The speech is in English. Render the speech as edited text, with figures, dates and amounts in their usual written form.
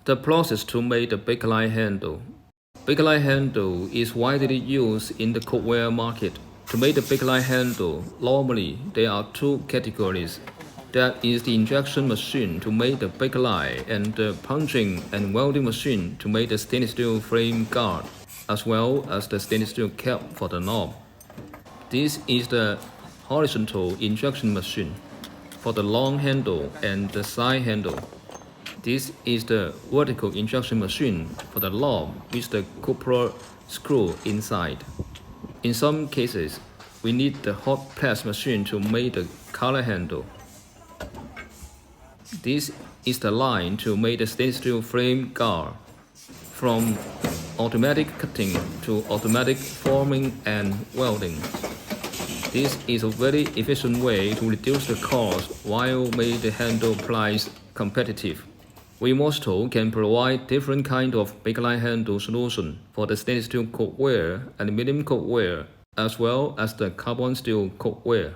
The process to make the bakelite handle. Bakelite handle is widely used in the cookware market. To make the bakelite handle, normally there are two categories. That is the injection machine to make the bakelite and the punching and welding machine to make the stainless steel frame guard, as well as the stainless steel cap for the knob. This is the horizontal injection machine for the long handle and the side handle. This is the vertical injection machine for the knob with the copper screw inside. In some cases, we need the hot press machine to make the color handle. This is the line to make the stainless steel frame guard. From automatic cutting to automatic forming and welding. This is a very efficient way to reduce the cost while make the handle price competitive. We MOSTRO can provide different kinds of bakelite handle solution for the stainless steel cookware and medium cookware, as well as the carbon steel cookware.